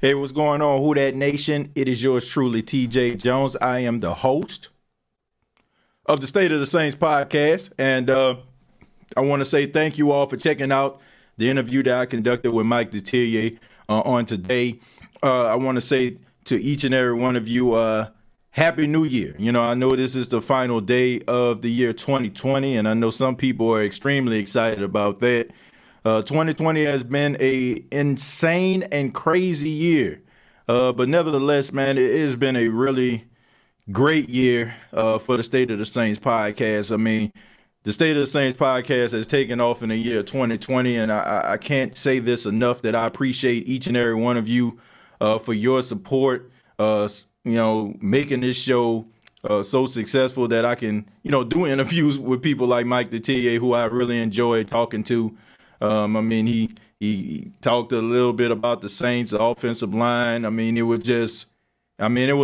Hey, what's going on, Who Dat Nation? It is yours truly, TJ Jones. I am the host of the State of the Saints podcast, and I want to say thank you all for checking out the interview that I conducted with Mike Detillier on today. I want to say to each and every one of you, Happy New Year. You know, I know this is the final day of the year 2020, and I know some people are extremely excited about that. 2020 has been a insane and crazy year, but nevertheless, man, it has been a really great year for the State of the Saints podcast. I mean, the State of the Saints podcast has taken off in the year 2020, and I can't say this enough that I appreciate each and every one of you for your support, making this show so successful that I can, do interviews with people like Mike Detillier, who I really enjoy talking to. He talked a little bit about the Saints, the offensive line. It was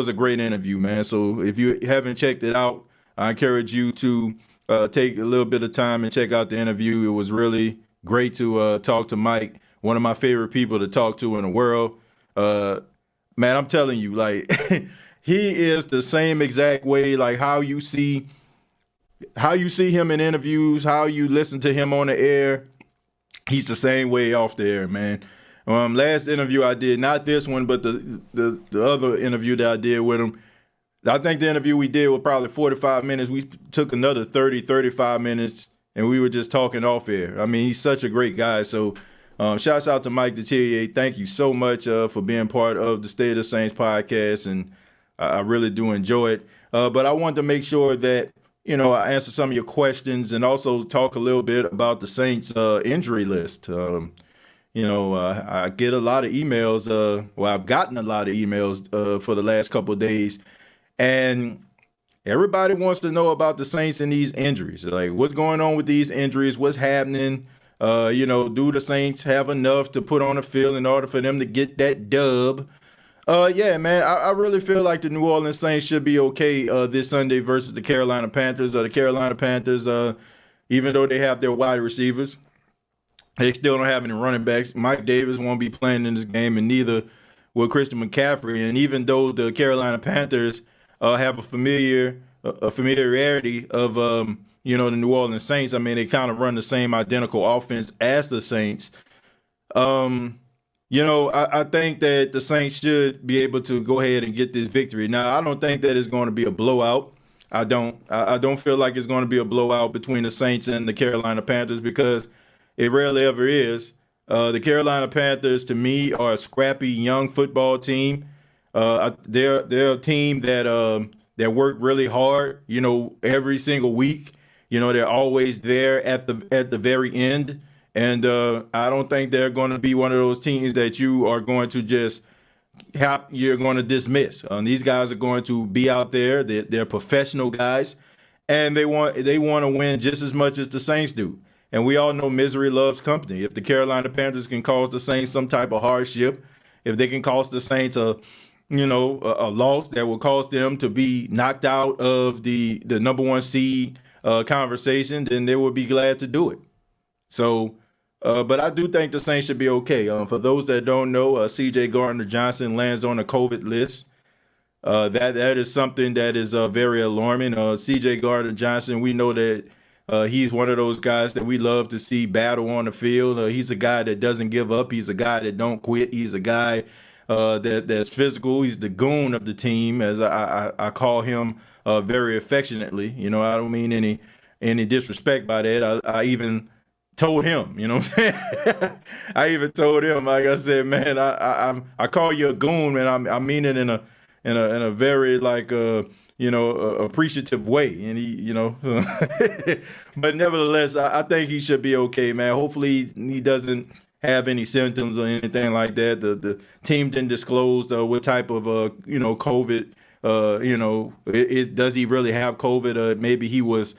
a great interview, man. So if you haven't checked it out, I encourage you to take a little bit of time and check out the interview. It was really great to talk to Mike, one of my favorite people to talk to in the world. Man, I'm telling you, like, he is the same exact way, like how you see him in interviews, how you listen to him on the air. He's the same way off the air, man. Last interview I did, not this one, but the other interview that I did with him, I think the interview we did was probably 45 minutes. We took another 30, 35 minutes, and we were just talking off air. I mean, he's such a great guy. So shouts out to Mike Detillier. Thank you so much for being part of the State of the Saints podcast, and I really do enjoy it. But I wanted to make sure that I answer some of your questions and also talk a little bit about the Saints injury list. I get a lot of emails. I've gotten a lot of emails for the last couple of days, and everybody wants to know about the Saints and these injuries. Like, what's going on with these injuries? What's happening? Do the Saints have enough to put on the field in order for them to get that dub? Yeah, man, I really feel like the New Orleans Saints should be okay this Sunday versus the Carolina Panthers. The Carolina Panthers, even though they have their wide receivers, they still don't have any running backs. Mike Davis won't be playing in this game, and neither will Christian McCaffrey. And even though the Carolina Panthers have a familiarity of the New Orleans Saints, they kind of run the same identical offense as the Saints. I think that the Saints should be able to go ahead and get this victory. Now, I don't think that it's going to be a blowout. I don't feel like it's going to be a blowout between the Saints and the Carolina Panthers, because it rarely ever is. The Carolina Panthers, to me, are a scrappy young football team. They're a team that work really hard, every single week. They're always there at the very end. And I don't think they're going to be one of those teams that you are going to you're going to dismiss. These guys are going to be out there. They're professional guys, and they want to win just as much as the Saints do. And we all know misery loves company. If the Carolina Panthers can cause the Saints some type of hardship, if they can cause the Saints a loss that will cause them to be knocked out of the number one seed conversation, then they will be glad to do it. So, but I do think the Saints should be okay. For those that don't know, C.J. Gardner-Johnson lands on the COVID list. That is something that is very alarming. C.J. Gardner-Johnson, we know that he's one of those guys that we love to see battle on the field. He's a guy that doesn't give up. He's a guy that don't quit. He's a guy that's physical. He's the goon of the team, as I call him very affectionately. I don't mean any disrespect by that. I even told him, I even told him, like I said, man, I call you a goon, and I mean it in a very appreciative way. And he, but nevertheless, I think he should be okay, man. Hopefully he doesn't have any symptoms or anything like that. The team didn't disclose what type of COVID. Does he really have COVID? Maybe he was,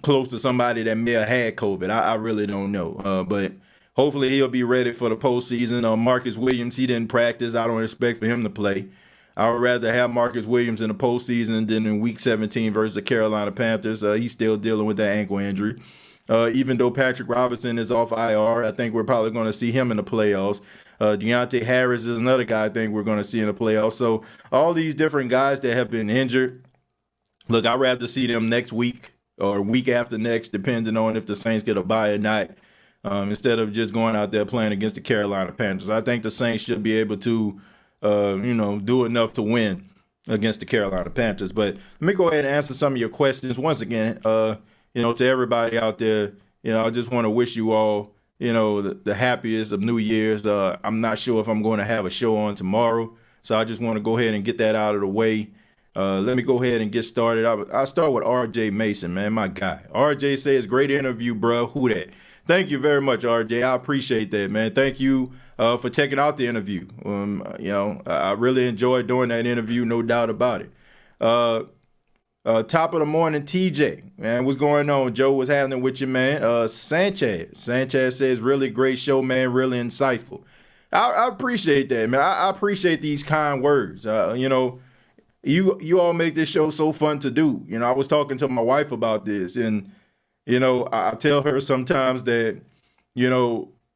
close to somebody that may have had COVID. I really don't know. But hopefully he'll be ready for the postseason. Marcus Williams, he didn't practice. I don't expect for him to play. I would rather have Marcus Williams in the postseason than in Week 17 versus the Carolina Panthers. He's still dealing with that ankle injury. Even though Patrick Robinson is off IR, I think we're probably going to see him in the playoffs. Deontay Harris is another guy I think we're going to see in the playoffs. So all these different guys that have been injured, look, I'd rather see them next week or week after next, depending on if the Saints get a bye or not, instead of just going out there playing against the Carolina Panthers. I think the Saints should be able to, do enough to win against the Carolina Panthers. But let me go ahead and answer some of your questions. Once again, to everybody out there, I just want to wish you all, the happiest of New Year's. I'm not sure if I'm going to have a show on tomorrow, so I just want to go ahead and get that out of the way. Let me go ahead and get started. I'll start with RJ Mason, man, my guy. RJ says, great interview, bro. Who that? Thank you very much, RJ. I appreciate that, man. Thank you for checking out the interview. I really enjoyed doing that interview, no doubt about it. Top of the morning, TJ, man, what's going on? Joe, what's happening with you, man? Sanchez says, really great show, man, really insightful. I appreciate that, man. I appreciate these kind words. You all make this show so fun to do. I was talking to my wife about this, and I tell her sometimes that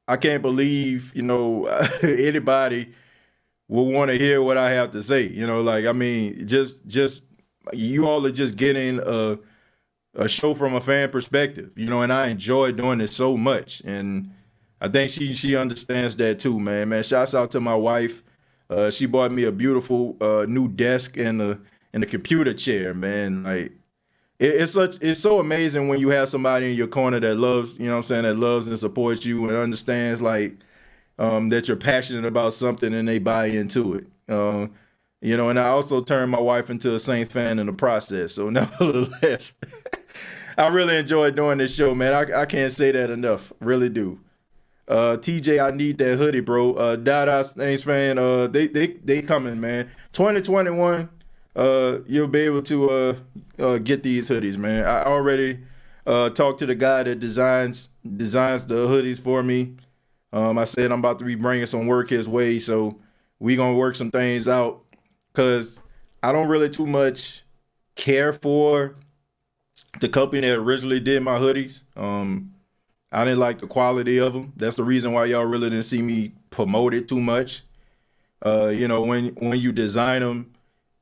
I can't believe anybody will want to hear what I have to say. Just you all are just getting a show from a fan perspective, and I enjoy doing it so much, and I think she understands that too, man. Shouts out to my wife. She bought me a beautiful new desk and a computer chair, man. Like it's so amazing when you have somebody in your corner that loves, that loves and supports you and understands that you're passionate about something and they buy into it. And I also turned my wife into a Saints fan in the process. So nevertheless, I really enjoyed doing this show, man. I can't say that enough. Really do. TJ, I need that hoodie, bro. Dada Saints fan, they coming, man. 2021, you'll be able to get these hoodies, man. I already talked to the guy that designs the hoodies for me. I said I'm about to be bringing some work his way, so we gonna work some things out. Because I don't really too much care for the company that originally did my hoodies. I didn't like the quality of them. That's the reason why y'all really didn't see me promote it too much. When you design them,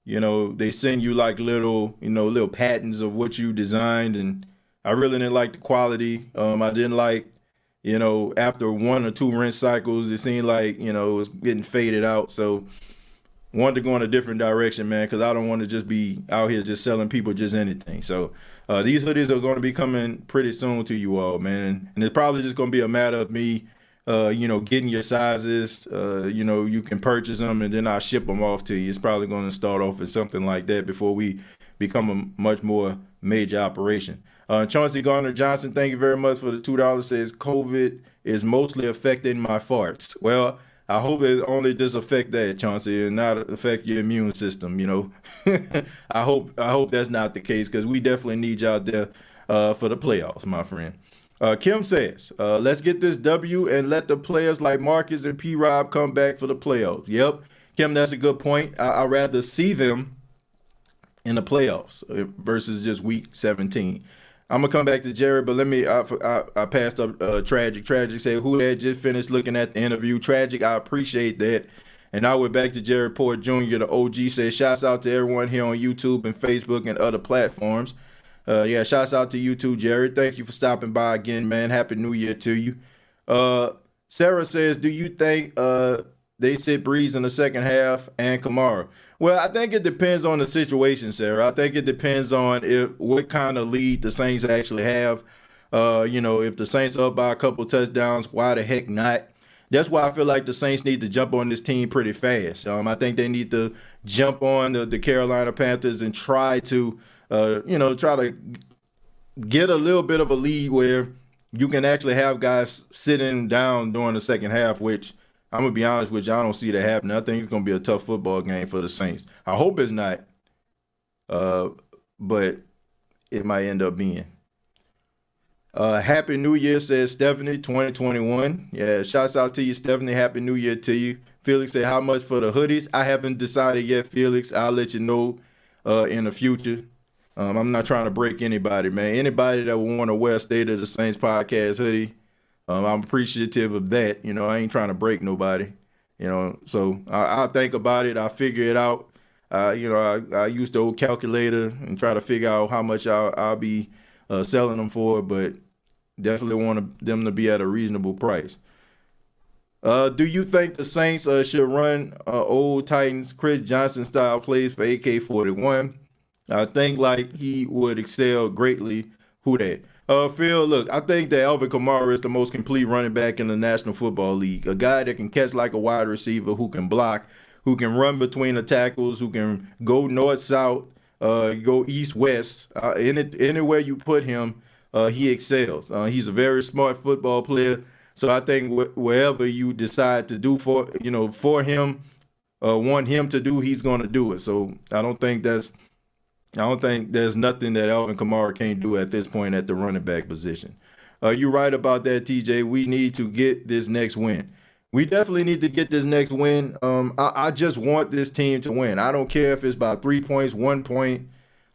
they send you like little patents of what you designed. And I really didn't like the quality. I didn't like, after one or two rinse cycles, it seemed like, it was getting faded out. So wanted to go in a different direction, man, because I don't want to just be out here just selling people just anything. So these hoodies are going to be coming pretty soon to you all, man. And it's probably just going to be a matter of me, getting your sizes. You can purchase them, and then I'll ship them off to you. It's probably going to start off as something like that before we become a much more major operation. Chauncey Garner-Johnson, thank you very much for the $2. Says, COVID is mostly affecting my farts. Well, I hope it only just affect that, Chauncey, and not affect your immune system. I hope that's not the case, because we definitely need you out there for the playoffs, my friend. Kim says, let's get this W and let the players like Marcus and P-Rob come back for the playoffs. Yep, Kim, that's a good point. I'd rather see them in the playoffs versus just week 17. I'm gonna come back to Jared, but let me. I passed up Tragic. Tragic said, "Who that just finished looking at the interview?" Tragic, I appreciate that. And I went back to Jared Port Jr. The OG says, "Shouts out to everyone here on YouTube and Facebook and other platforms." Shouts out to you too, Jared. Thank you for stopping by again, man. Happy New Year to you. Sarah says, "Do you think they sit Breeze in the second half and Kamara?" Well, I think it depends on the situation, Sarah. I think it depends on what kind of lead the Saints actually have. If the Saints are up by a couple touchdowns, why the heck not? That's why I feel like the Saints need to jump on this team pretty fast. I think they need to jump on the Carolina Panthers and try to get a little bit of a lead where you can actually have guys sitting down during the second half, which I'm going to be honest with you, I don't see that happening. I think it's going to be a tough football game for the Saints. I hope it's not, but it might end up being. Happy New Year, says Stephanie, 2021. Yeah, shouts out to you, Stephanie. Happy New Year to you. Felix said, how much for the hoodies? I haven't decided yet, Felix. I'll let you know in the future. I'm not trying to break anybody, man. Anybody that would want to wear State of the Saints podcast hoodie, I'm appreciative of that. You know, I ain't trying to break nobody. You know, so I'll think about it. I'll figure it out. I use the old calculator and try to figure out how much I'll be selling them for, but definitely want them to be at a reasonable price. Do you think the Saints should run old Titans Chris Johnson style plays for AK-41? I think like he would excel greatly. Who that? Phil, look, I think that Alvin Kamara is the most complete running back in the National Football League. A guy that can catch like a wide receiver, who can block, who can run between the tackles, who can go north-south, go east-west. Anywhere you put him, he excels. He's a very smart football player. So I think wherever you decide to do for him, want him to do, he's going to do it. So I don't think there's nothing that Alvin Kamara can't do at this point at the running back position. You're right about that, TJ. We need to get this next win. We definitely need to get this next win. I just want this team to win. I don't care if it's by 3 points, 1 point.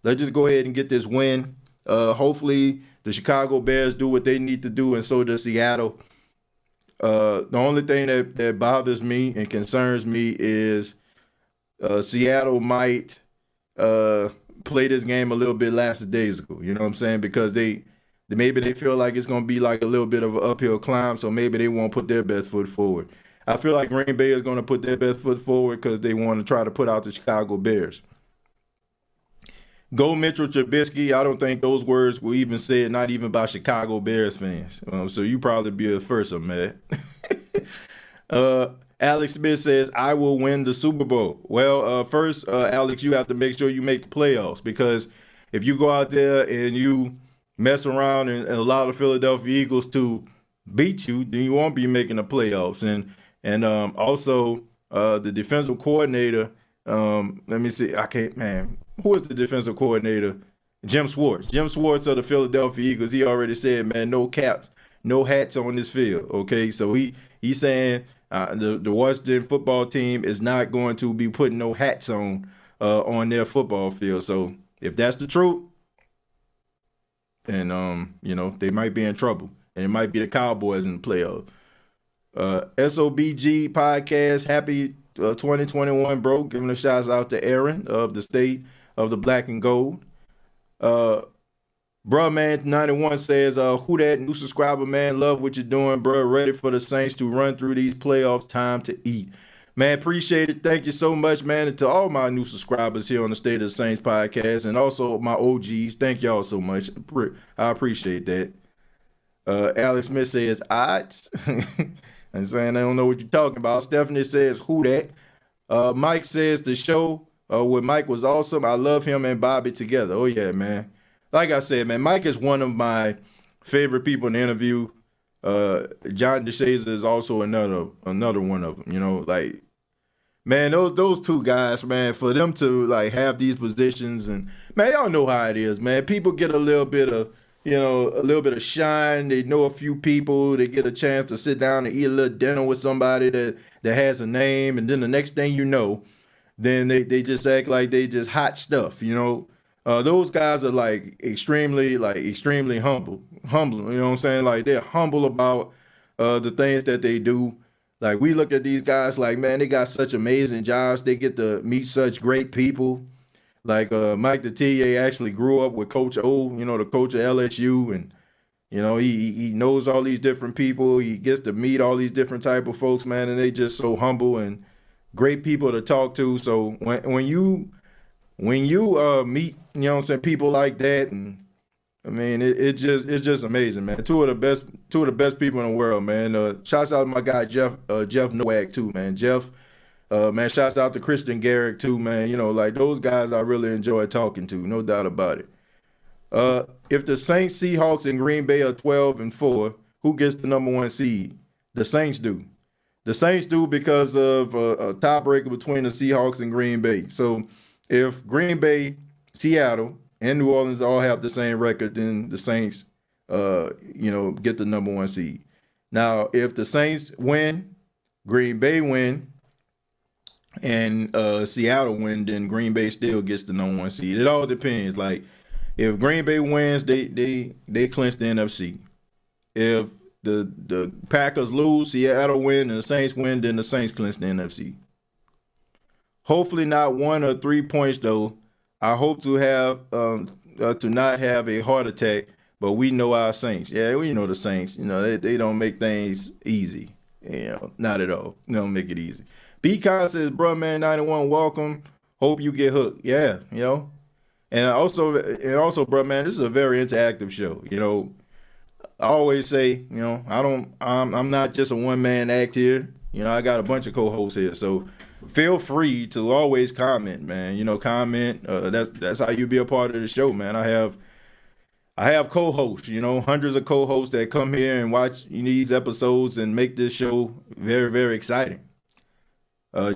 Let's just go ahead and get this win. Hopefully the Chicago Bears do what they need to do, and so does Seattle. The only thing that bothers me and concerns me is Seattle might play this game a little bit lackadaisical. You know what I'm saying? Because maybe they feel like it's going to be like a little bit of an uphill climb, so maybe they won't put their best foot forward. I feel like Green Bay is going to put their best foot forward because they want to try to put out the Chicago Bears. Go Mitchell Trubisky. I don't think those words were even said, not even by Chicago Bears fans. So you probably be the first of them, man. Alex Smith says, I will win the Super Bowl. Well, first, Alex, you have to make sure you make the playoffs, because if you go out there and you mess around and allow the Philadelphia Eagles to beat you, then you won't be making the playoffs. And also the defensive coordinator, let me see, who is the defensive coordinator? Jim Schwartz. Jim Schwartz of the Philadelphia Eagles, he already said, man, no caps, no hats on this field. Okay, so he's saying the Washington football team is not going to be putting no hats on their football field. So if that's the truth, then they might be in trouble, and it might be the Cowboys in the playoffs. SOBG podcast, happy 2021, bro. Giving a shout out to Aaron of the State of the Black and Gold. Bruh, man, 91 says, who that new subscriber, man? Love what you're doing, bruh. Ready for the Saints to run through these playoffs. Time to eat. Man, appreciate it. Thank you so much, man. And to all my new subscribers here on the State of the Saints podcast, and also my OGs, thank y'all so much. I appreciate that. Alex Smith says, odds. I'm saying I don't know what you're talking about. Stephanie says, who that? Mike says, the show with Mike was awesome. I love him and Bobby together. Oh, yeah, man. Like I said, man, Mike is one of my favorite people in the interview. John DeShazer is also another one of them. You know, like, man, those two guys, man, for them to like have these positions, and man, y'all know how it is, man. People get a little bit of shine. They know a few people. They get a chance to sit down and eat a little dinner with somebody that has a name, and then the next thing you know, then they just act like they just hot stuff, you know. Those guys are like extremely humble. You know what I'm saying? Like, they're humble about the things that they do. Like, we look at these guys like, man, they got such amazing jobs. They get to meet such great people. Like Mike Detillier actually grew up with Coach O, you know, the coach of LSU, and you know he knows all these different people. He gets to meet all these different type of folks, man, and they just so humble and great people to talk to. So when you meet, you know what I'm saying, people like that, and I mean it's just amazing, man. Two of the best people in the world, man. Shouts out to my guy Jeff Nowak too, man. Jeff, man, shouts out to Christian Garrick too, man. You know, like, those guys I really enjoy talking to, no doubt about it. If the Saints, Seahawks, and Green Bay are 12-4, who gets the number 1 seed? The Saints do. The Saints do, because of a tiebreaker between the Seahawks and Green Bay. So if Green Bay, Seattle, and New Orleans all have the same record, then the Saints, get the number 1 seed. Now, if the Saints win, Green Bay win, and Seattle win, then Green Bay still gets the number 1 seed. It all depends. Like, If Green Bay wins, they clinch the NFC. If the Packers lose, Seattle win, and the Saints win, then the Saints clinch the NFC. Hopefully not 1 or 3 points though. I hope to have to not have a heart attack, but we know our Saints. Yeah, we know the Saints. You know, they don't make things easy. You know, not at all. They don't make it easy. B-Con says, bro, man, 91, welcome. Hope you get hooked. Yeah, you know. And also, bro, man, this is a very interactive show. You know, I always say, you know, I'm not just a one-man act here. You know, I got a bunch of co-hosts here. So feel free to always comment, man. You know, comment. That's how you be a part of the show, man. I have co-hosts, you know, hundreds of co-hosts that come here and watch these episodes and make this show very, very exciting.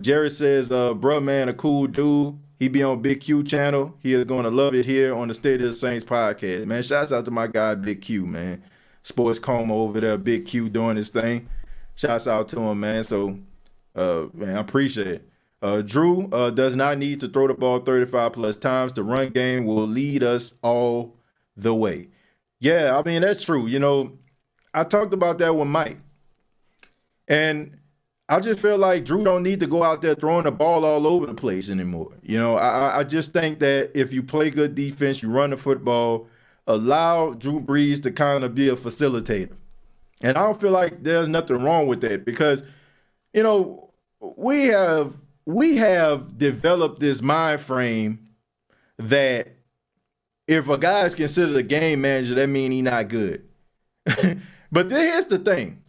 Jerry says, bro, man, a cool dude. He be on Big Q channel. He is going to love it here on the State of the Saints podcast. Man, shouts out to my guy, Big Q, man. Sports Coma over there, Big Q doing his thing. Shouts out to him, man. So, man, I appreciate it. Drew does not need to throw the ball 35 plus times. The run game will lead us all the way. Yeah, I mean, that's true. You know, I talked about that with Mike. And I just feel like Drew don't need to go out there throwing the ball all over the place anymore. You know, I just think that if you play good defense, you run the football, allow Drew Brees to kind of be a facilitator. And I don't feel like there's nothing wrong with that because, you know, we have developed this mind frame that if a guy is considered a game manager, that means he's not good. But then here's the thing.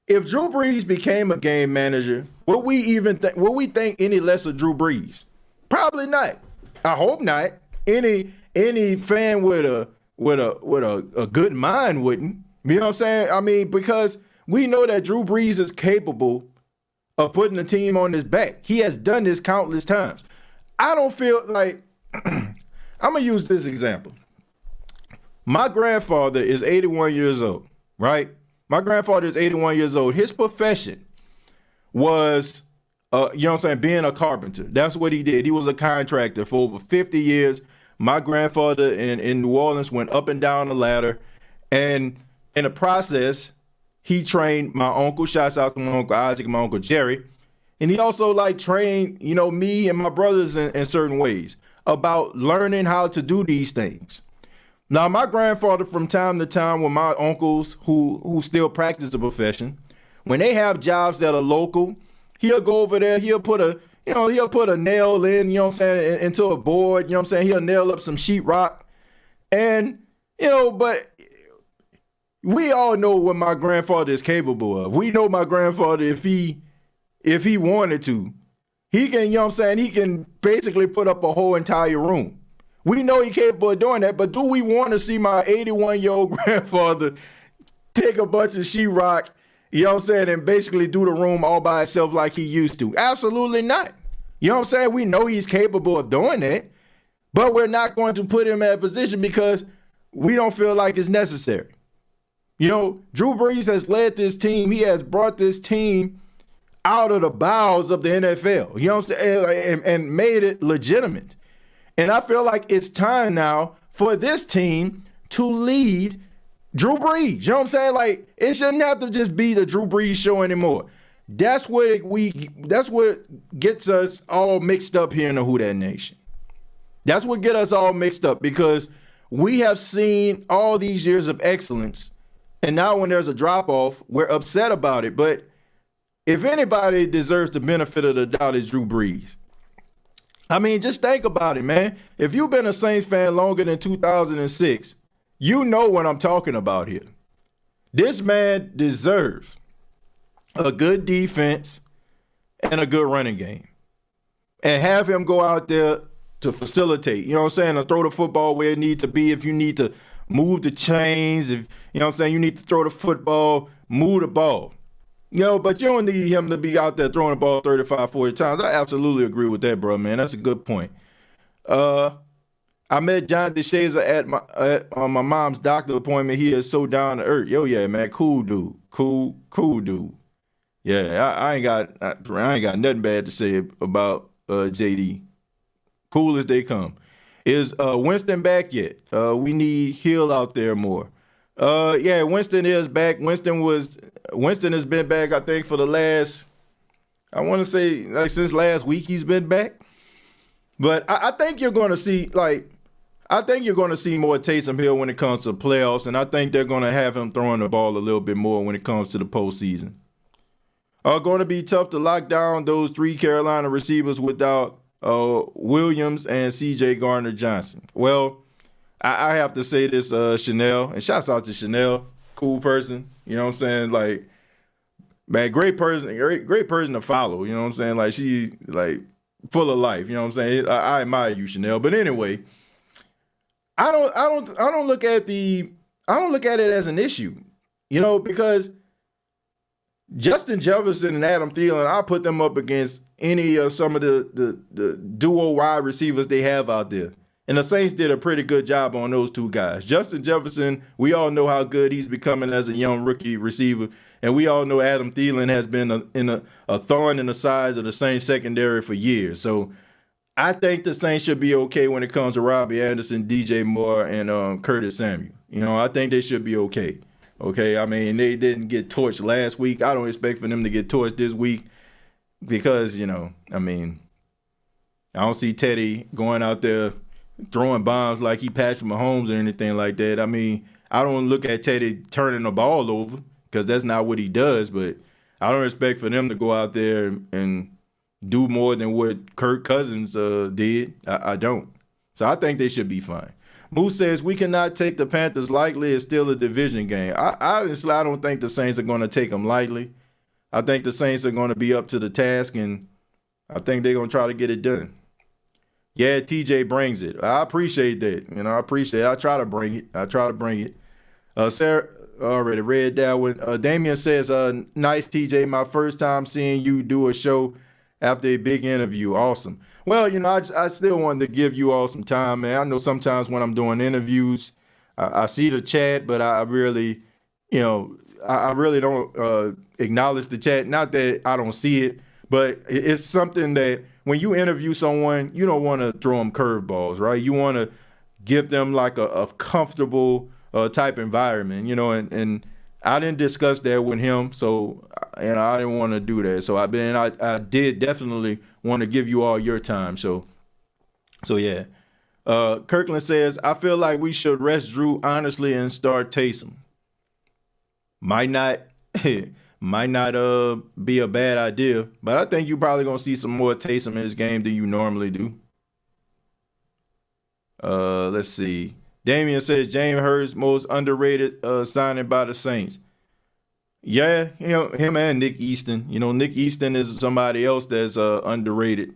If Drew Brees became a game manager, would we think any less of Drew Brees? Probably not. I hope not. Any fan with a good mind wouldn't. You know what I'm saying? I mean, because we know that Drew Brees is capable of putting the team on his back. He has done this countless times. I don't feel like I'm gonna use this example. My grandfather is 81 years old, right? My grandfather is 81 years old. His profession was, you know what I'm saying, being a carpenter. That's what he did. He was a contractor for over 50 years. My grandfather in New Orleans went up and down the ladder. And in the process, he trained my uncle, shouts out to my Uncle Isaac and my Uncle Jerry. And he also trained, you know, me and my brothers in certain ways about learning how to do these things. Now, my grandfather, from time to time, with my uncles who still practice the profession, when they have jobs that are local, he'll go over there, he'll put a nail in, you know what I'm saying, into a board, you know what I'm saying, he'll nail up some sheetrock. And, you know, but we all know what my grandfather is capable of. We know my grandfather, if he wanted to, he can, you know what I'm saying, he can basically put up a whole entire room. We know he's capable of doing that, but do we want to see my 81-year-old grandfather take a bunch of sheetrock, you know what I'm saying, and basically do the room all by himself like he used to? Absolutely not. You know what I'm saying? We know he's capable of doing that, but we're not going to put him in a position because we don't feel like it's necessary. You know, Drew Brees has led this team. He has brought this team out of the bowels of the NFL, you know what I'm saying, and made it legitimate. And I feel like it's time now for this team to lead Drew Brees. You know what I'm saying? Like, it shouldn't have to just be the Drew Brees show anymore. That's what gets us all mixed up here in the Who Dat Nation. That's what gets us all mixed up because we have seen all these years of excellence, and now when there's a drop-off, we're upset about it. But if anybody deserves the benefit of the doubt, it's Drew Brees. I mean, just think about it, man. If you've been a Saints fan longer than 2006, you know what I'm talking about here. This man deserves a good defense and a good running game. And have him go out there to facilitate, you know what I'm saying, to throw the football where it needs to be. If you need to move the chains, if you know what I'm saying, you need to throw the football, move the ball. You know, but you don't need him to be out there throwing the ball 35, 40 times. I absolutely agree with that, bro, man. That's a good point. I met John DeShazer at my mom's doctor appointment. He is so down to earth. Yo, yeah, man, cool dude. Cool dude. Yeah, I ain't got nothing bad to say about JD. Cool as they come. Is Winston back yet? We need Hill out there more. Yeah, Winston is back. Winston has been back, I think, for the last, I want to say, like since last week he's been back. But I think you're going to see, I think you're going to see more Taysom Hill when it comes to playoffs, and I think they're going to have him throwing the ball a little bit more when it comes to the postseason. Going to be tough to lock down those 3 Carolina receivers without Williams and C.J. Gardner-Johnson. Well, I have to say this, Chanel, and shouts out to Chanel, cool person. You know what I'm saying? Like, man, great person to follow. You know what I'm saying? Like, she full of life. You know what I'm saying? I admire you, Chanel. But anyway, I don't look at it as an issue, you know, because Justin Jefferson and Adam Thielen, I put them up against any of some of the duo wide receivers they have out there. And the Saints did a pretty good job on those 2 guys. Justin Jefferson, we all know how good he's becoming as a young rookie receiver. And we all know Adam Thielen has been a thorn in the sides of the Saints secondary for years. So I think the Saints should be okay when it comes to Robbie Anderson, DJ Moore, and Curtis Samuel. You know, I think they should be okay. Okay, I mean, they didn't get torched last week. I don't expect for them to get torched this week because, you know, I mean, I don't see Teddy going out there throwing bombs like he Patrick Mahomes or anything like that. I mean, I don't look at Teddy turning the ball over because that's not what he does, but I don't expect for them to go out there and do more than what Kirk Cousins did. I don't. So I think they should be fine. Moose says, we cannot take the Panthers lightly. It's still a division game. Honestly, I don't think the Saints are going to take them lightly. I think the Saints are going to be up to the task, and I think they're going to try to get it done. Yeah, TJ brings it. I appreciate that. You know, I appreciate it. I try to bring it. Sarah already read that one. Damian says, nice, TJ. My first time seeing you do a show after a big interview. Awesome. Well, you know, I still wanted to give you all some time, man. I know sometimes when I'm doing interviews, I see the chat, but I really, you know, I really don't acknowledge the chat. Not that I don't see it, but it's something that when you interview someone, you don't want to throw them curveballs, right? You want to give them like a comfortable type environment, you know, and I didn't discuss that with him, so and I didn't want to do that. So I did definitely want to give you all your time. So yeah. Kirkland says, I feel like we should rest Drew honestly and start Taysom. Might not be a bad idea, but I think you're probably gonna see some more Taysom in this game than you normally do. Let's see. Damian says James Hurts most underrated signing by the Saints. Yeah, him and Nick Easton. You know, Nick Easton is somebody else that's underrated.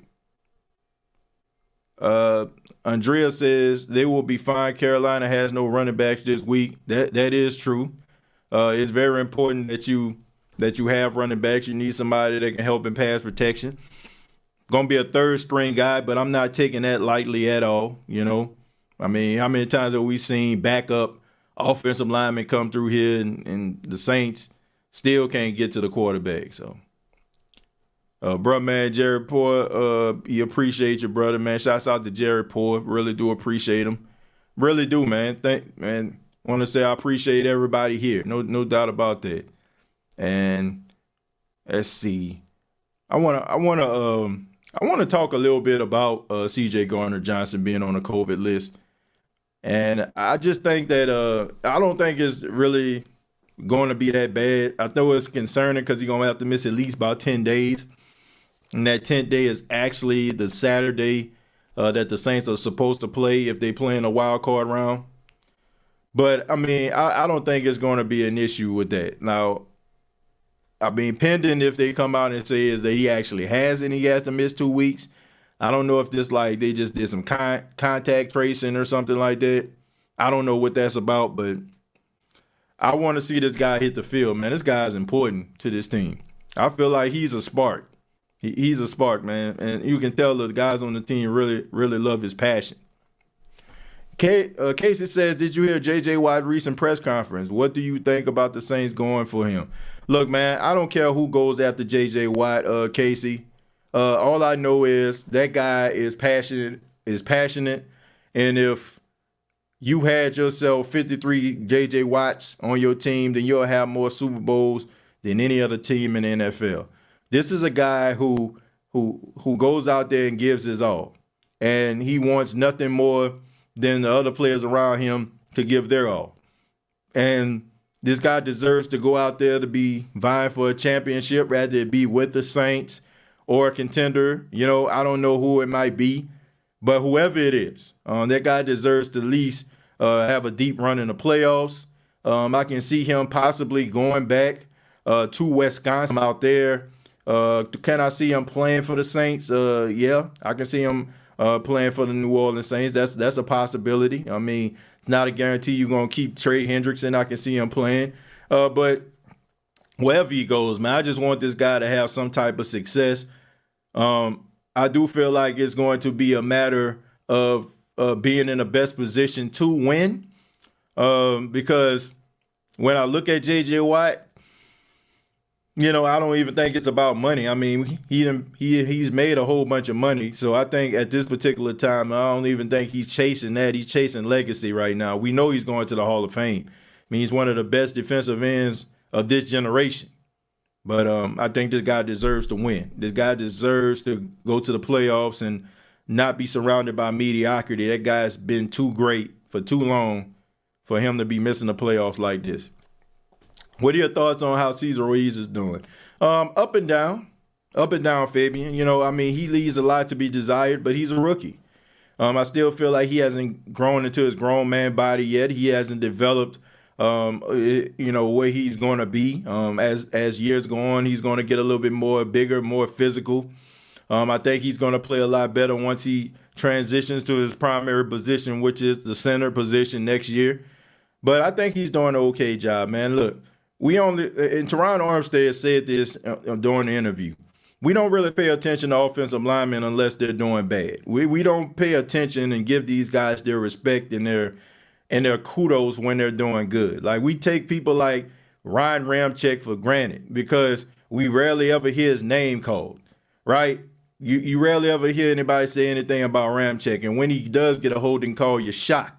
Andrea says they will be fine. Carolina has no running backs this week. That is true. It's very important that you have running backs. You need somebody that can help in pass protection. Gonna be a 3rd string guy, but I'm not taking that lightly at all. You know, I mean, how many times have we seen backup offensive linemen come through here and the Saints still can't get to the quarterback? So, bruh, man, Jared Poore, you appreciate your brother, man. Shouts out to Jared Poore. Really do appreciate him. Really do, man. Want to say I appreciate everybody here. No doubt about that. And let's see. I want to talk a little bit about C.J. Gardner-Johnson being on the COVID list. And I just think that I don't think it's really going to be that bad. I know it's concerning because he's going to have to miss at least about 10 days. And that 10th day is actually the Saturday that the Saints are supposed to play if they play in a wild card round. But, I mean, I don't think it's going to be an issue with that. Now, I mean, pending if they come out and say is that he actually has and he has to miss 2 weeks. I don't know if this like they just did some contact tracing or something like that. I don't know what that's about, but I want to see this guy hit the field, man. This guy is important to this team. I feel like he's a spark. He's a spark, man. And you can tell the guys on the team really, really love his passion. Casey says, did you hear J.J. Watt's recent press conference? What do you think about the Saints going for him? Look, man, I don't care who goes after J.J. Watt, Casey. All I know is that guy is passionate, And if you had yourself 53 J.J. Watts on your team, then you'll have more Super Bowls than any other team in the NFL. This is a guy who goes out there and gives his all. And he wants nothing more than the other players around him to give their all. And this guy deserves to go out there to be vying for a championship, rather it be with the Saints or a contender. You know, I don't know who it might be, but whoever it is, that guy deserves to at least have a deep run in the playoffs. I can see him possibly going back to Wisconsin out there. Can I see him playing for the Saints? Yeah, I can see him playing for the New Orleans Saints. That's a possibility. I mean, it's not a guarantee you're going to keep Trey Hendrickson. I can see him playing. But wherever he goes, man, I just want this guy to have some type of success. I do feel like it's going to be a matter of being in the best position to win. Because when I look at J.J. Watt, you know, I don't even think it's about money. I mean, he's made a whole bunch of money. So I think at this particular time, I don't even think he's chasing that. He's chasing legacy right now. We know he's going to the Hall of Fame. I mean, he's one of the best defensive ends of this generation. But I think this guy deserves to win. This guy deserves to go to the playoffs and not be surrounded by mediocrity. That guy's been too great for too long for him to be missing the playoffs like this. What are your thoughts on how Cesar Ruiz is doing? Up and down, Fabian. You know, I mean, he leaves a lot to be desired, but he's a rookie. I still feel like he hasn't grown into his grown man body yet. He hasn't developed, you know, where he's going to be. As years go on, he's going to get a little bit more bigger, more physical. I think he's going to play a lot better once he transitions to his primary position, which is the center position next year. But I think he's doing an okay job, man. Look. And Teron Armstead said this during the interview. We don't really pay attention to offensive linemen unless they're doing bad. We don't pay attention and give these guys their respect and their kudos when they're doing good. Like, we take people like Ryan Ramczyk for granted because we rarely ever hear his name called, right? You rarely ever hear anybody say anything about Ramczyk, and when he does get a holding call, you're shocked.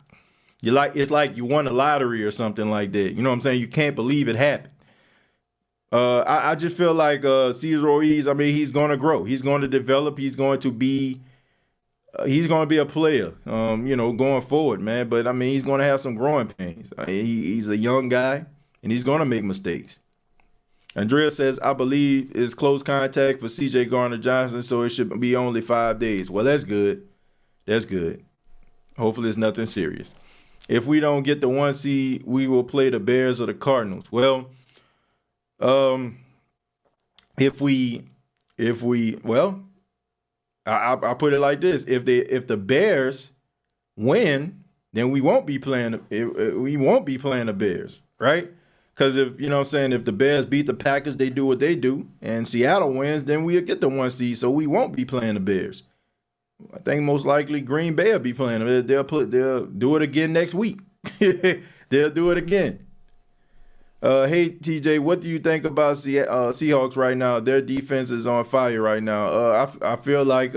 It's like you won a lottery or something like that. You know what I'm saying? You can't believe it happened. I just feel like Cesar Ruiz, I mean, he's going to grow. He's going to develop. He's going to be a player, you know, going forward, man. But, I mean, he's going to have some growing pains. I mean, he's a young guy, and he's going to make mistakes. Andrea says, I believe it's close contact for C.J. Gardner-Johnson, so it should be only 5 days. Well, that's good. That's good. Hopefully it's nothing serious. If we don't get the 1 seed, we will play the Bears or the Cardinals. Well, I put it like this: if the Bears win, then we won't be playing the Bears, right? Because if you know what I'm saying, if the Bears beat the Packers, they do what they do, and Seattle wins, then we'll get the 1 seed, so we won't be playing the Bears. I think most likely Green Bay will be playing them. They'll do it again next week. They'll do it again. Hey, TJ, what do you think about Seahawks right now? Their defense is on fire right now. I feel like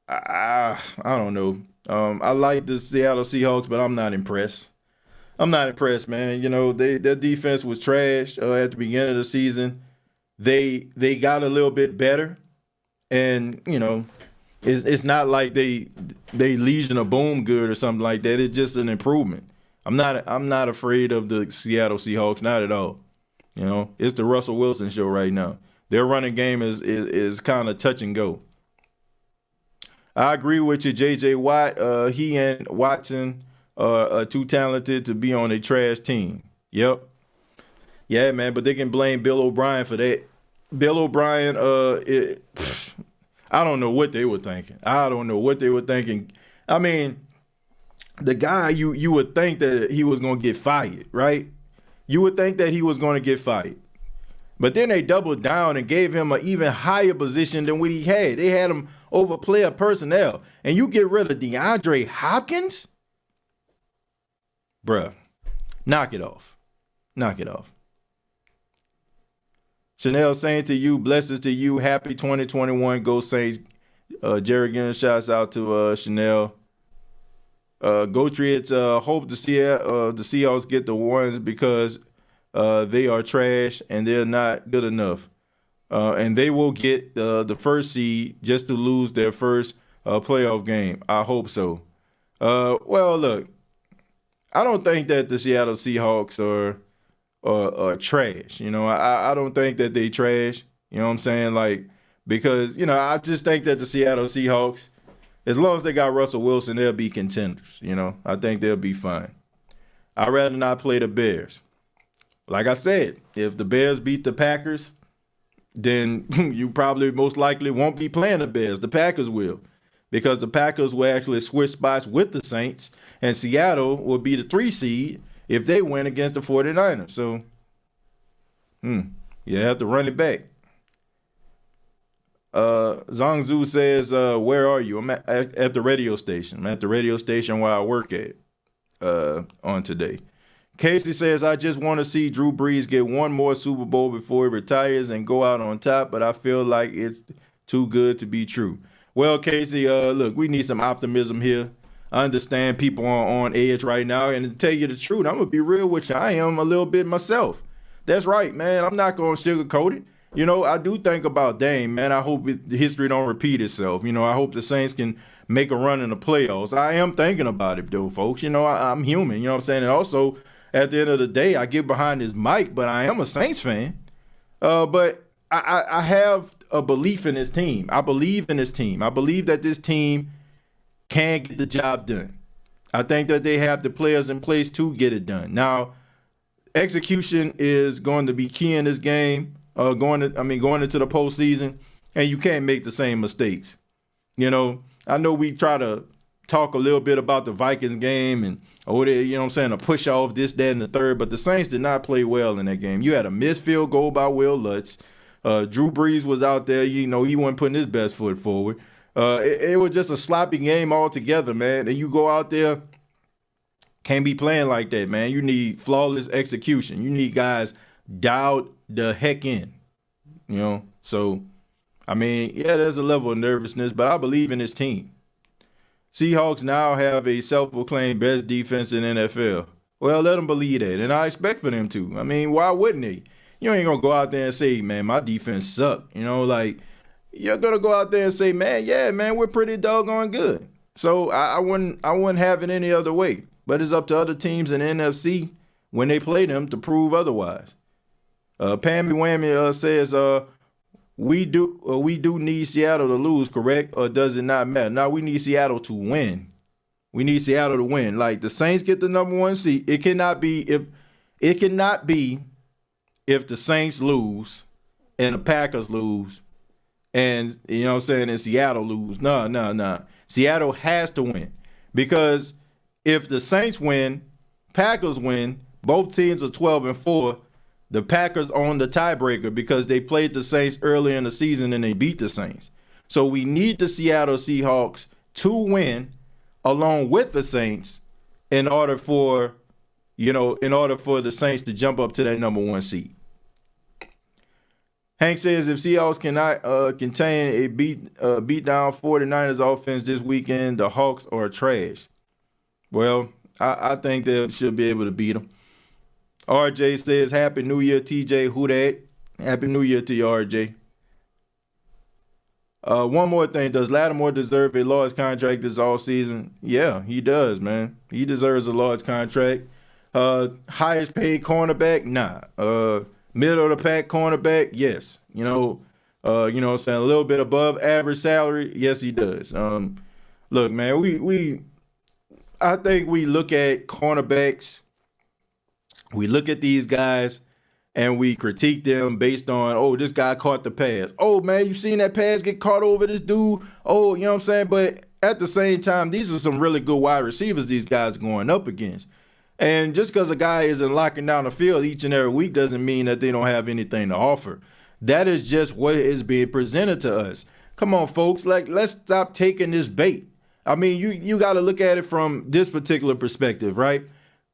I don't know. I like the Seattle Seahawks, but I'm not impressed. I'm not impressed, man. You know, their defense was trash at the beginning of the season. They got a little bit better, and you know. It's not like they Legion of Boom good or something like that. It's just an improvement. I'm not afraid of the Seattle Seahawks, not at all. You know, it's the Russell Wilson show right now. Their running game is kind of touch and go. I agree with you, J.J. Watt. He and Watson are too talented to be on a trash team. Yep. Yeah, man, but they can blame Bill O'Brien for that. Bill O'Brien, I don't know what they were thinking. I mean, the guy, you would think that he was going to get fired, right? You would think that he was going to get fired. But then they doubled down and gave him an even higher position than what he had. They had him over player personnel. And you get rid of DeAndre Hopkins? Bruh, knock it off. Knock it off. Chanel saying to you, blessings to you, happy 2021, go Saints. Jerry giving shouts out to Chanel. Patriots hope to see the Seahawks get the ones because they are trash and they're not good enough. And they will get the first seed just to lose their first playoff game. I hope so. Well, look, I don't think that the Seattle Seahawks are trash. You know, I don't think that they trash. You know what I'm saying? Like, because, you know, I just think that the Seattle Seahawks, as long as they got Russell Wilson, they'll be contenders. You know, I think they'll be fine. I'd rather not play the Bears. Like I said, if the Bears beat the Packers, then you probably most likely won't be playing the Bears. The Packers will, because the Packers will actually switch spots with the Saints, and Seattle will be the 3 seed if they win against the 49ers. So, you have to run it back. Zhangzu says, where are you? I'm at the radio station. I'm at the radio station where I work at on today. Casey says, I just want to see Drew Brees get one more Super Bowl before he retires and go out on top, but I feel like it's too good to be true. Well, Casey, look, we need some optimism here. I understand people are on edge right now, and to tell you the truth, I'm going to be real with you. I am a little bit myself. That's right, man. I'm not going to sugarcoat it. You know, I do think about Dame, man. I hope the history don't repeat itself. You know, I hope the Saints can make a run in the playoffs. I am thinking about it, though, folks. You know, I'm human. You know what I'm saying? And also, at the end of the day, I get behind this mic, but I am a Saints fan. But I have a belief in this team. I believe in this team. I believe that this team can get the job done. I think that they have the players in place to get it done. Now, execution is going to be key in this game. Going into the postseason, and you can't make the same mistakes. You know, I know we try to talk a little bit about the Vikings game and you know what I'm saying, a push off this, that, and the third, but the Saints did not play well in that game. You had a missed field goal by Will Lutz. Drew Brees was out there. You know, he wasn't putting his best foot forward. It was just a sloppy game altogether, man. And you go out there, can't be playing like that, man. You need flawless execution. You need guys dialed the heck in, you know. So, I mean, yeah, there's a level of nervousness, but I believe in this team. Seahawks now have a self-proclaimed best defense in NFL. Well, let them believe that, and I expect for them to. I mean, why wouldn't they? You ain't gonna go out there and say, man, my defense sucked. You know, like, you're gonna go out there and say, man, yeah, man, we're pretty doggone good. So I wouldn't have it any other way. But it's up to other teams in the NFC when they play them to prove otherwise. Pammy Whammy says, we do need Seattle to lose, correct? Or does it not matter? No, we need Seattle to win. We need Seattle to win. Like, the Saints get the number 1 seed. It cannot be if the Saints lose and the Packers lose and, you know what I'm saying, and Seattle lose. No. Seattle has to win, because if the Saints win, Packers win, both teams are 12-4. The Packers own the tiebreaker because they played the Saints early in the season and they beat the Saints. So we need the Seattle Seahawks to win along with the Saints in order for the Saints to jump up to that number 1 seed. Hank says, if Seahawks cannot contain a beat down 49ers offense this weekend, the Hawks are trash. Well, I think they should be able to beat them. RJ says, Happy New Year, TJ. Who that? Happy New Year to you, RJ. One more thing. Does Lattimore deserve a large contract this offseason? Yeah, he does, man. He deserves a large contract. Highest paid cornerback? Nah. Middle of the pack cornerback? Yes. You know what I'm saying, a little bit above average salary? Yes, he does. Look, man, I think we look at cornerbacks. We look at these guys and we critique them based on, oh, this guy caught the pass. Oh, man, you seen that pass get caught over this dude? Oh, you know what I'm saying? But at the same time, these are some really good wide receivers these guys are going up against. And just because a guy isn't locking down the field each and every week doesn't mean that they don't have anything to offer. That is just what is being presented to us. Come on, folks. Like, let's stop taking this bait. I mean, you got to look at it from this particular perspective, right?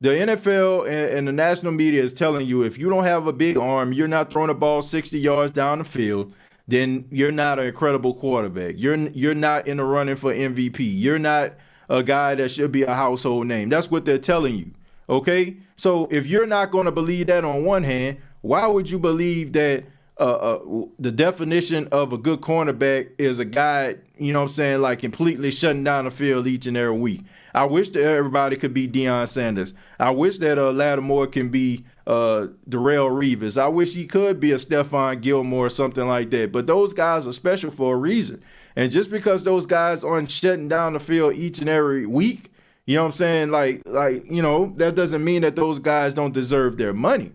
The NFL and the national media is telling you if you don't have a big arm, you're not throwing the ball 60 yards down the field, then you're not an incredible quarterback. You're not in the running for MVP. You're not a guy that should be a household name. That's what they're telling you. Okay, so if you're not going to believe that on one hand, why would you believe that the definition of a good cornerback is a guy, you know what I'm saying, like completely shutting down the field each and every week? I wish that everybody could be Deion Sanders. I wish that Lattimore can be Darrelle Revis. I wish he could be a Stephon Gilmore or something like that. But those guys are special for a reason. And just because those guys aren't shutting down the field each and every week, you know what I'm saying? Like, you know, that doesn't mean that those guys don't deserve their money.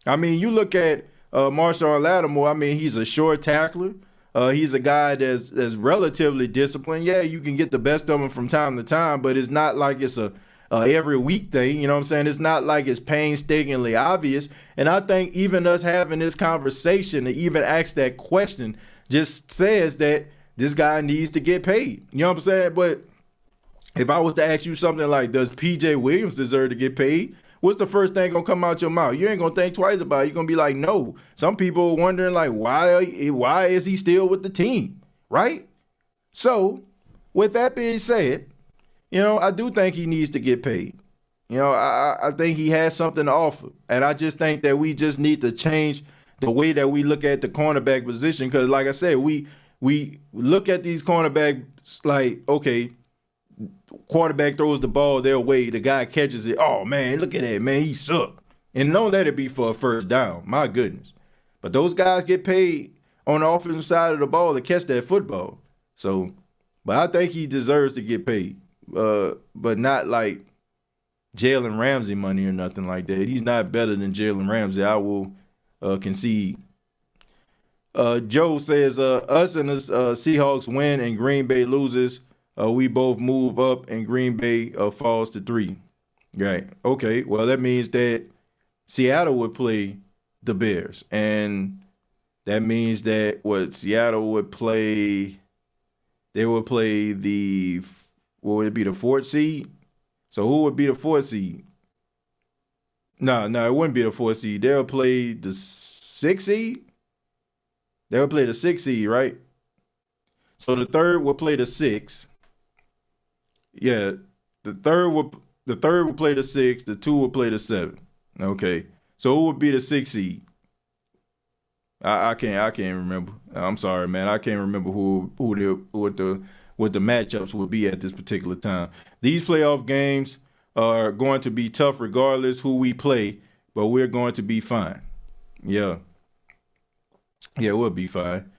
I mean, you look at Marshawn Lattimore. I mean, he's a short tackler. He's a guy that's relatively disciplined. Yeah, you can get the best of him from time to time, but it's not like it's a every week thing. You know what I'm saying? It's not like it's painstakingly obvious. And I think even us having this conversation to even ask that question just says that this guy needs to get paid. You know what I'm saying? But if I was to ask you something like, does P.J. Williams deserve to get paid? What's the first thing gonna come out your mouth? You ain't gonna think twice about it. You're gonna be like, no. Some people are wondering, like, why is he still with the team, right? So, with that being said, you know, I do think he needs to get paid. You know, I think he has something to offer. And I just think that we just need to change the way that we look at the cornerback position. Because, like I said, we look at these cornerbacks like, okay, quarterback throws the ball their way, the guy catches it. Oh, man, look at that, man, he sucked. And don't let it be for a first down. My goodness. But those guys get paid on the offensive side of the ball to catch that football. So, but I think he deserves to get paid. But not like Jalen Ramsey money or nothing like that. He's not better than Jalen Ramsey. I will concede. Joe says, us and the Seahawks win and Green Bay loses. We both move up and Green Bay falls to 3. Right. Okay. Well, that means that Seattle would play the Bears. And that means that Seattle would play, they would play what would it be, the 4th seed? So who would be the 4th seed? No, it wouldn't be the 4th seed. They'll play the 6th seed? They'll play the 6th seed, right? So the 3rd will play the 6th. Yeah, the third will play the 6th, the 2 will play the 7th. Okay. So who would be the 6th seed? I can't remember. I'm sorry, man. I can't remember what the matchups would be at this particular time. These playoff games are going to be tough regardless who we play, but we're going to be fine. Yeah. Yeah, we'll be fine.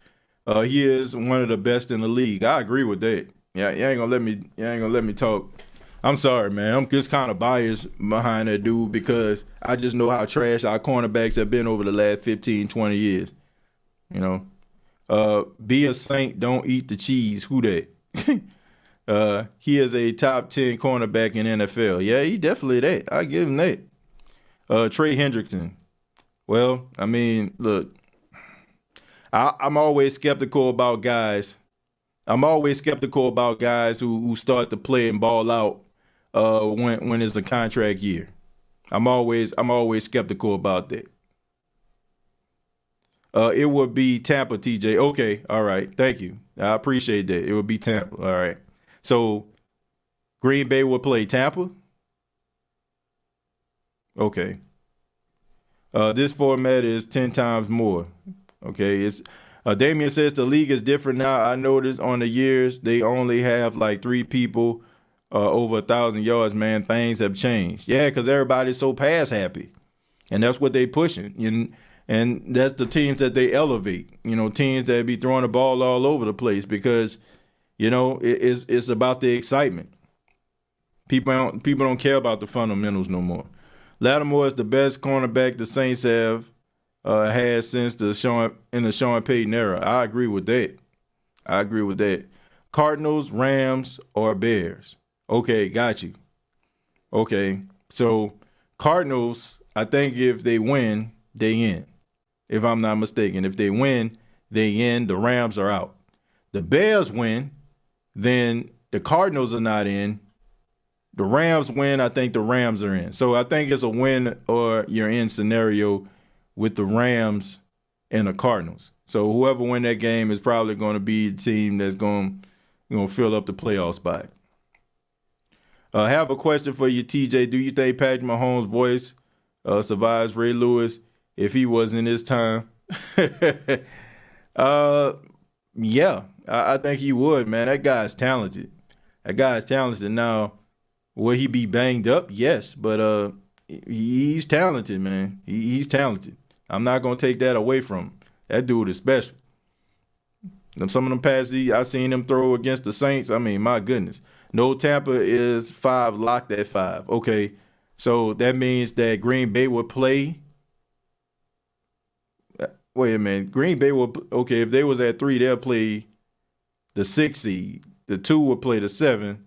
He is one of the best in the league. I agree with that. Yeah, you ain't gonna let me talk. I'm sorry, man. I'm just kind of biased behind that dude because I just know how trash our cornerbacks have been over the last 15, 20 years. You know, be a saint, don't eat the cheese. Who that? He is a top 10 cornerback in NFL. Yeah, he definitely that. I give him that. Trey Hendrickson. Well, I mean, look, I'm always skeptical about guys. I'm always skeptical about guys who start to play and ball out when it's a contract year. I'm always skeptical about that. It would be Tampa, TJ. Okay, all right. Thank you. I appreciate that. It would be Tampa. All right. So Green Bay will play Tampa. Okay. This format is 10 times more. Okay, it's Damian says the league is different now. I noticed on the years they only have like 3 people over 1,000 yards. Man, things have changed. Yeah, because everybody's so pass happy, and that's what they pushing. And that's the teams that they elevate. You know, teams that be throwing the ball all over the place because, you know, it's about the excitement. People don't care about the fundamentals no more. Lattimore is the best cornerback the Saints have had since the Sean Payton era. I agree with that. Cardinals, Rams, or Bears. Okay, got you. Okay, so Cardinals, I think if they win, they in. If I'm not mistaken. If they win, they in. The Rams are out. The Bears win, then the Cardinals are not in. The Rams win, I think the Rams are in. So I think it's a win or you're in scenario with the Rams and the Cardinals. So whoever win that game is probably going to be the team that's going to fill up the playoff spot. I have a question for you, TJ. Do you think Patrick Mahomes' voice survives Ray Lewis if he was in his time? Yeah, I think he would, man. That guy's talented. That guy's talented. Now, will he be banged up? Yes, but he's talented, man. He's talented. I'm not gonna take that away from him. That dude is special. Some of them passes I seen him throw against the Saints. I mean, my goodness. No, Tampa is 5, locked at 5. Okay, so that means that Green Bay would play. Wait a minute. Green Bay will, okay, if they was at 3, they'll play the 6 seed. The 2 will play the 7,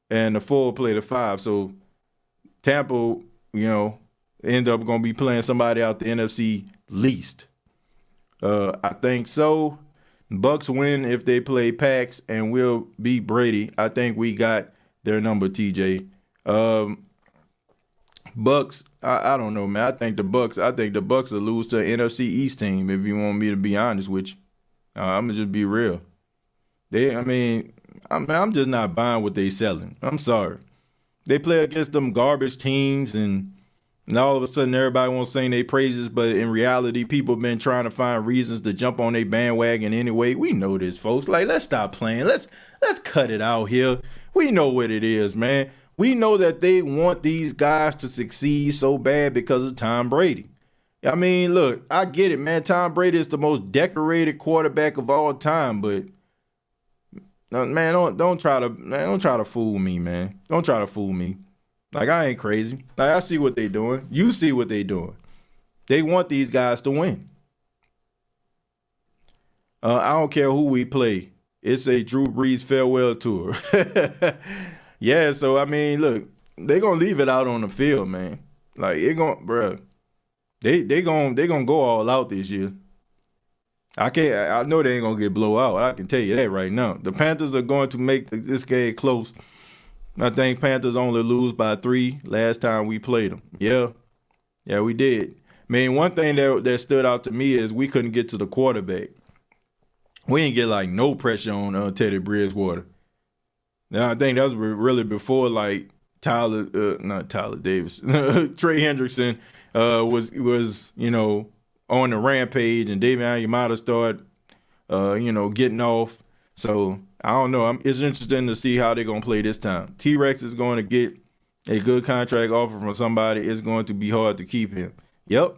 and the 4 will play the 5. So Tampa, end up going to be playing somebody out the NFC least. I think so. Bucks win if they play Packs, and we'll beat Brady. I think we got their number, TJ. Bucks, I don't know, man. I think the Bucks will lose to an NFC East team, if you want me to be honest with you. I'm gonna just be real. I'm just not buying what they selling. I'm sorry. They play against them garbage teams, and all of a sudden everybody wants to sing their praises, but in reality, people have been trying to find reasons to jump on their bandwagon anyway. We know this, folks. Like, let's stop playing. Let's cut it out here. We know what it is, man. We know that they want these guys to succeed so bad because of Tom Brady. I mean, look, I get it, man. Tom Brady is the most decorated quarterback of all time, but man, don't try to fool me, man. Don't try to fool me. Like, I ain't crazy. Like, I see what they doing. You see what they doing. They want these guys to win. I don't care who we play. It's a Drew Brees farewell tour. Yeah, so I mean, look, they gonna leave it out on the field, man. Like, they gonna go all out this year. I know they ain't gonna get blow out. I can tell you that right now. The Panthers are going to make this game close. I think Panthers only lose by 3 last time we played them. Yeah, we did. Man, one thing that stood out to me is we couldn't get to the quarterback. We didn't get like no pressure on Teddy Bridgewater. Now, I think that was really before like not Tyler Davis, Trey Hendrickson was on the rampage, and David Onyemata started getting off. So I don't know. It's interesting to see how they're gonna play this time. T-Rex is going to get a good contract offer from somebody. It's going to be hard to keep him. Yep.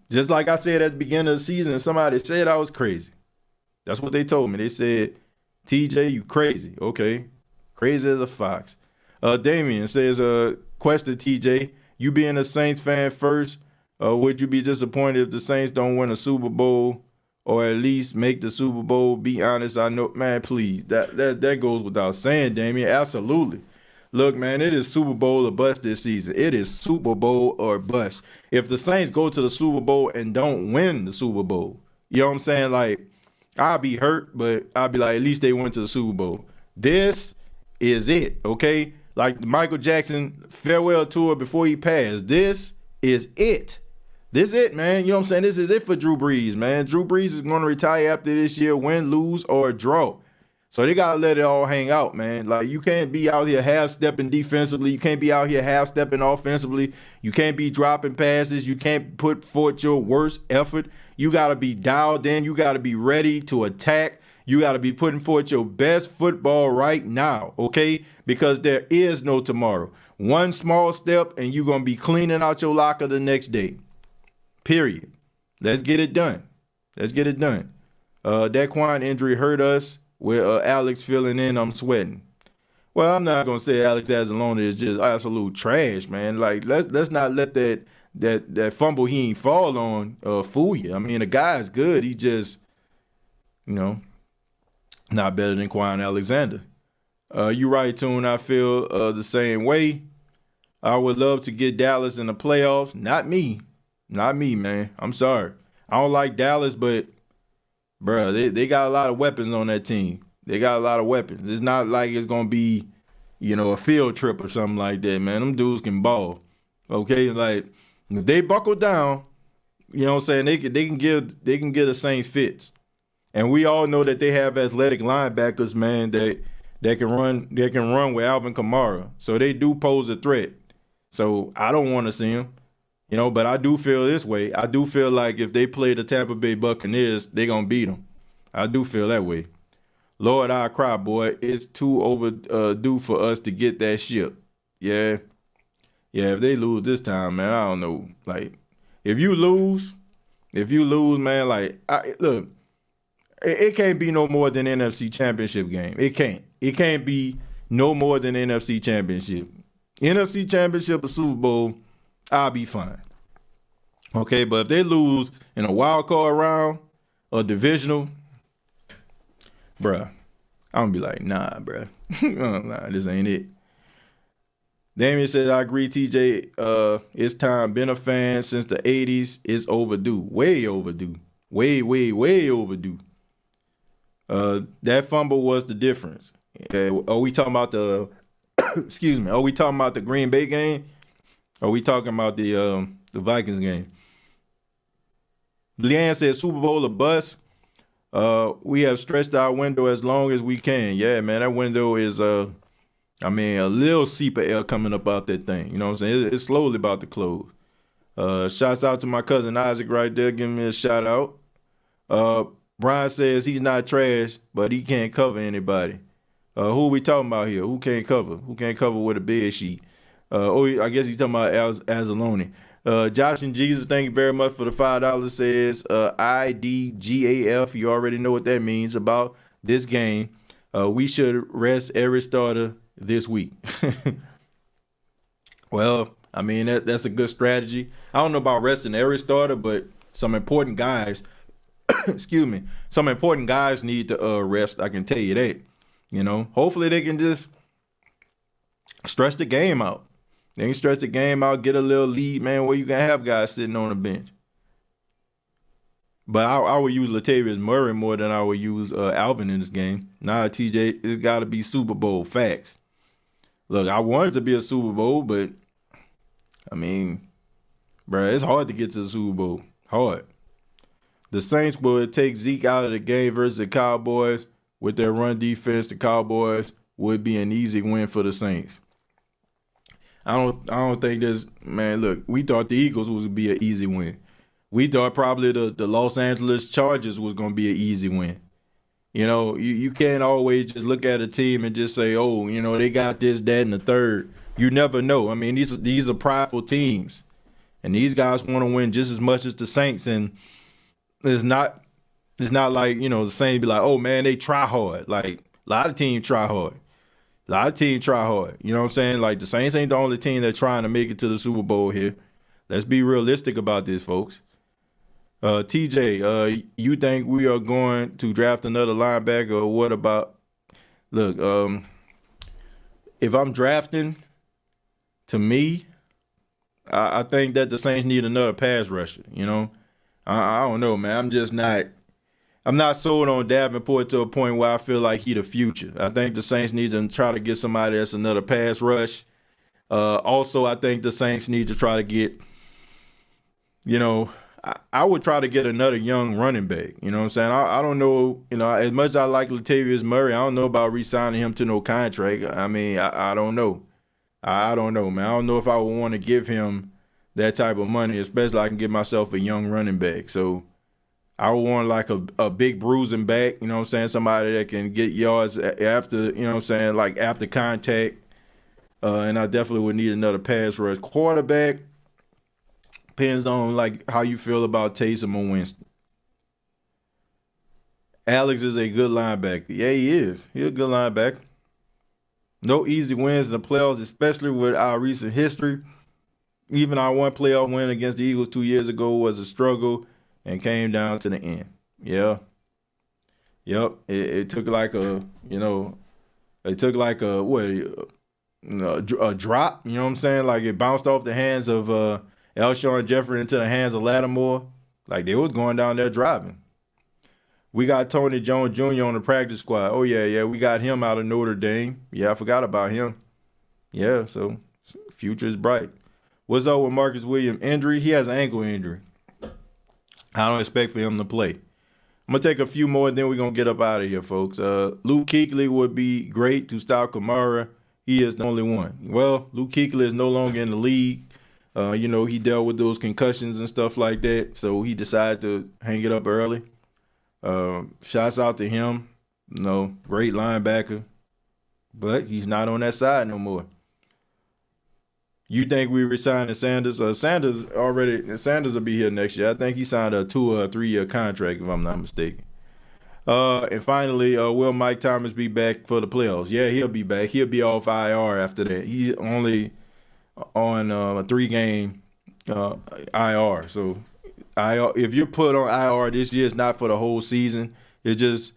Just like I said at the beginning of the season, somebody said I was crazy. That's what they told me. They said, TJ, you crazy. Okay. Crazy as a fox. Damien says, question, TJ, you being a Saints fan first, would you be disappointed if the Saints don't win a Super Bowl or at least make the Super Bowl? Be honest. I know, man, please. That goes without saying, Damien. Absolutely. Look, man, it is Super Bowl or bust this season. It is Super Bowl or bust. If the Saints go to the Super Bowl and don't win the Super Bowl, you know what I'm saying? Like, I'll be hurt, but I'll be like, at least they went to the Super Bowl. This is it, okay? Like the Michael Jackson farewell tour before he passed. This is it. This is it, man. You know what I'm saying? This is it for Drew Brees, man. Drew Brees is going to retire after this year, win, lose, or draw. So they got to let it all hang out, man. Like, you can't be out here half-stepping defensively. You can't be out here half-stepping offensively. You can't be dropping passes. You can't put forth your worst effort. You got to be dialed in. You got to be ready to attack. You got to be putting forth your best football right now, okay? Because there is no tomorrow. One small step, and you're going to be cleaning out your locker the next day. Period. Let's get it done. Let's get it done. Daquan injury hurt us. With Alex filling in, I'm sweating. Well, I'm not gonna say Alex Anzalone is just absolute trash, man. Like, let's not let that fumble he ain't fall on fool you. I mean, the guy's good. He just, not better than Quan Alexander. You right, Tune. I feel the same way. I would love to get Dallas in the playoffs. Not me, man. I'm sorry. I don't like Dallas, but bruh, they got a lot of weapons on that team. They got a lot of weapons. It's not like it's going to be, a field trip or something like that, man. Them dudes can ball. Okay? Like, if they buckle down, you know what I'm saying, they can give the Saints fits. And we all know that they have athletic linebackers, man, that that can run. That can run with Alvin Kamara. So they do pose a threat. So I don't want to see him. But I do feel this way. I do feel like if they play the Tampa Bay Buccaneers, they're going to beat them. I do feel that way. Lord, I cry, boy. It's too overdue for us to get that ship. Yeah. Yeah, if they lose this time, man, I don't know. Like, if you lose, man, like, look, it can't be no more than NFC Championship game. It can't. It can't be no more than NFC Championship. NFC Championship or Super Bowl, I'll be fine. Okay, but if they lose in a wild card round or divisional, bruh, I'm going to be like, nah, bruh. Nah, this ain't it. Damien says, I agree, TJ. It's time. Been a fan since the 80s. It's overdue. Way overdue. Way, way, way overdue. That fumble was the difference. Are we talking about the excuse me, are we talking about the Green Bay game? Are we talking about the Vikings game? Leanne said Super Bowl or bust. We have stretched our window as long as we can. Yeah, man, that window is a little seep of air coming up out that thing. You know what I'm saying? It's slowly about to close. Shouts out to my cousin Isaac right there, giving me a shout out. Brian says he's not trash, but he can't cover anybody. Who are we talking about here? Who can't cover? Who can't cover with a bed sheet? I guess he's talking about Azalone. Josh and Jesus, thank you very much for the $5. Says IDGAF. You already know what that means about this game. We should rest every starter this week. Well, I mean, that's a good strategy. I don't know about resting every starter, but some important guys, excuse me, some important guys need to rest. I can tell you that. Hopefully they can just stretch the game out. They can stretch the game out, get a little lead, man, where you can have guys sitting on the bench. But I would use Latavius Murray more than I would use Alvin in this game. Nah, TJ, it's got to be Super Bowl facts. Look, I wanted to be a Super Bowl, but, I mean, bruh, it's hard to get to the Super Bowl. Hard. The Saints will take Zeke out of the game versus the Cowboys. With their run defense, the Cowboys would be an easy win for the Saints. I don't think there's, man, look, we thought the Eagles was going to be an easy win. We thought probably the Los Angeles Chargers was going to be an easy win. You can't always just look at a team and just say, oh, they got this, that, and the third. You never know. I mean, these are prideful teams. And these guys want to win just as much as the Saints. And it's not like, the Saints be like, oh, man, they try hard. Like, a lot of teams try hard. You know what I'm saying? Like, the Saints ain't the only team that's trying to make it to the Super Bowl here. Let's be realistic about this, folks. TJ, you think we are going to draft another linebacker, or what about – look, if I'm drafting, to me, I think that the Saints need another pass rusher, I don't know, man. I'm not sold on Davenport to a point where I feel like he the future. I think the Saints need to try to get somebody that's another pass rush. Also, I think the Saints need to try to get, I would try to get another young running back. You know what I'm saying? I don't know, as much as I like Latavius Murray, I don't know about re-signing him to no contract. I mean, I don't know. I don't know, man. I don't know if I would want to give him that type of money, especially I can get myself a young running back. So I would want like a big bruising back, you know what I'm saying? Somebody that can get yards after, you know what I'm saying, like after contact. And I definitely would need another pass rush. Quarterback depends on like how you feel about Taysom or Winston. Alex is a good linebacker. Yeah, he is. He's a good linebacker. No easy wins in the playoffs, especially with our recent history. Even our one playoff win against the Eagles 2 years ago was a struggle and came down to the end. Yeah. Yep. It took like a drop. You know what I'm saying? Like it bounced off the hands of Alshon Jeffrey into the hands of Lattimore. Like they was going down there driving. We got Tony Jones Jr. on the practice squad. Oh, yeah. We got him out of Notre Dame. Yeah, I forgot about him. Yeah, so future is bright. What's up with Marcus Williams? Injury? He has an ankle injury. I don't expect for him to play. I'm going to take a few more, and then we're going to get up out of here, folks. Luke Kuechly would be great to stop Kamara. He is the only one. Well, Luke Kuechly is no longer in the league. He dealt with those concussions and stuff like that, so he decided to hang it up early. Shouts out to him. Great linebacker, but he's not on that side no more. You think we resigning Sanders? Sanders will be here next year. I think he signed a 2 or 3 year contract, if I'm not mistaken. And finally, will Mike Thomas be back for the playoffs? Yeah, he'll be back. He'll be off IR after that. He's only on a 3-game IR. So if you're put on IR this year, it's not for the whole season. It's just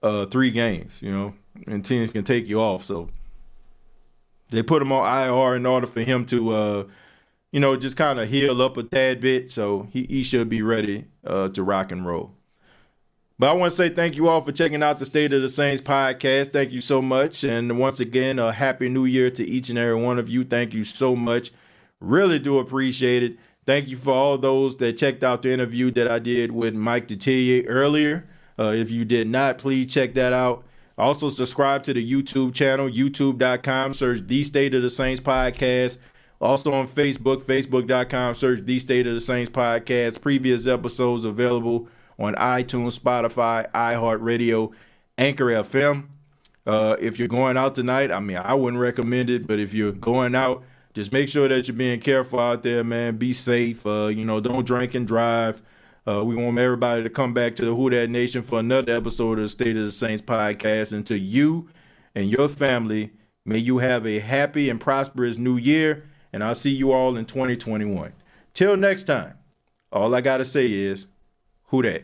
3 games, and teams can take you off. So they put him on IR in order for him to, just kind of heal up a tad bit. So he should be ready to rock and roll. But I want to say thank you all for checking out the State of the Saints podcast. Thank you so much. And once again, a happy new year to each and every one of you. Thank you so much. Really do appreciate it. Thank you for all those that checked out the interview that I did with Mike Detillier earlier. If you did not, please check that out. Also, subscribe to the YouTube channel, youtube.com, search The State of the Saints podcast. Also on Facebook, facebook.com, search The State of the Saints podcast. Previous episodes available on iTunes, Spotify, iHeartRadio, Anchor FM. If you're going out tonight, I wouldn't recommend it, but if you're going out, just make sure that you're being careful out there, man. Be safe. Don't drink and drive. We want everybody to come back to the Who Dat Nation for another episode of the State of the Saints podcast. And to you and your family, may you have a happy and prosperous new year. And I'll see you all in 2021. Till next time, all I got to say is, Who Dat?